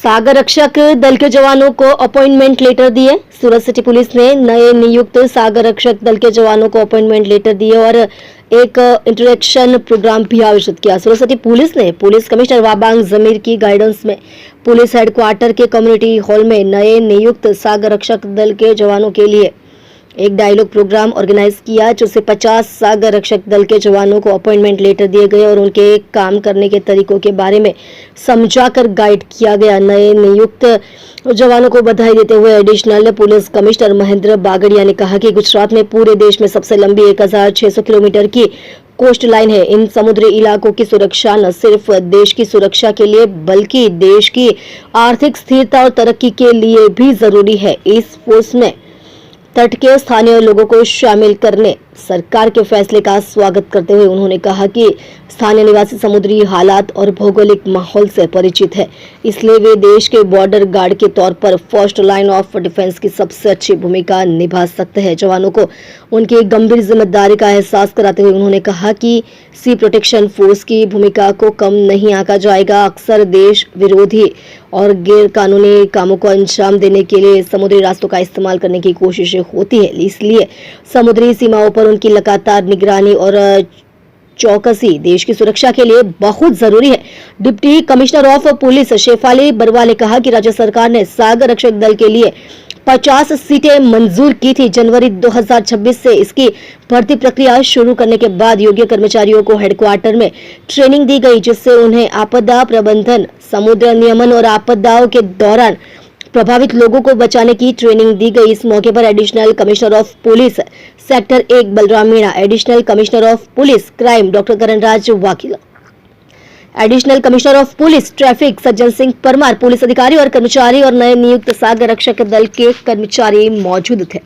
सागर रक्षक दल के जवानों को अपॉइंटमेंट लेटर दिए। सूरत सिटी पुलिस ने नए नियुक्त सागर रक्षक दल के जवानों को अपॉइंटमेंट लेटर दिए और एक इंटरेक्शन प्रोग्राम भी आयोजित किया। सूरत सिटी पुलिस ने पुलिस कमिश्नर वाबांग जमीर की गाइडेंस में पुलिस हेडक्वार्टर के कम्युनिटी हॉल में नए नियुक्त सागर रक्षक दल के जवानों के लिए एक डायलॉग प्रोग्राम ऑर्गेनाइज किया, जिससे 50 सागर रक्षक दल के जवानों को अपॉइंटमेंट लेटर दिए गए और उनके काम करने के तरीकों के बारे में समझाकर गाइड किया गया। नए नियुक्त जवानों को बधाई देते हुए additional police commissioner Mahendra Bagadia ने कहा कि गुजरात में पूरे देश में सबसे लंबी 1600 किलोमीटर की कोस्ट लाइन है। इन समुद्री इलाकों की सुरक्षा न सिर्फ देश की सुरक्षा के लिए बल्कि देश की आर्थिक स्थिरता और तरक्की के लिए भी जरूरी है। इस फोर्स में तट के स्थानीय लोगों को शामिल करने सरकार के फैसले का स्वागत करते हुए उन्होंने कहा कि स्थानीय निवासी समुद्री हालात और भौगोलिक माहौल से परिचित है, इसलिए वे देश के बॉर्डर गार्ड के तौर पर फर्स्ट लाइन ऑफ डिफेंस की सबसे अच्छी भूमिका निभा सकते हैं। जवानों को उनकी गंभीर जिम्मेदारी का एहसास कराते हुए उन्होंने कहा कि सी प्रोटेक्शन फोर्स की भूमिका को कम नहीं आंका जाएगा। अक्सर देश विरोधी और गैर कानूनी कामों को अंजाम देने के लिए समुद्री रास्तों का इस्तेमाल करने की कोशिश होती है, इसलिए समुद्री सीमाओं पर उनकी लगातार निगरानी और चौकसी देश की सुरक्षा के लिए बहुत जरूरी है। Deputy commissioner of police Shefali Barwa ने कहा कि राज्य सरकार ने सागर रक्षक दल के लिए 50 सीटें मंजूर की थी। जनवरी 2026 से इसकी भर्ती प्रक्रिया शुरू करने के बाद योग्य कर्मचारियों को हेडक्वार्टर में ट्रेनिंग दी गई, जिससे उन्हें आपदा प्रबंधन, समुद्र नियमन और आपदाओं के दौरान प्रभावित लोगों को बचाने की ट्रेनिंग दी गई। इस मौके पर additional commissioner of police sector 1 Balram Meena, additional commissioner of police crime doctor Karanraj Vakila, additional commissioner of police traffic Sajjan Singh Parmar, police अधिकारी और कर्मचारी और नए नियुक्त सागर रक्षक दल के कर्मचारी मौजूद थे।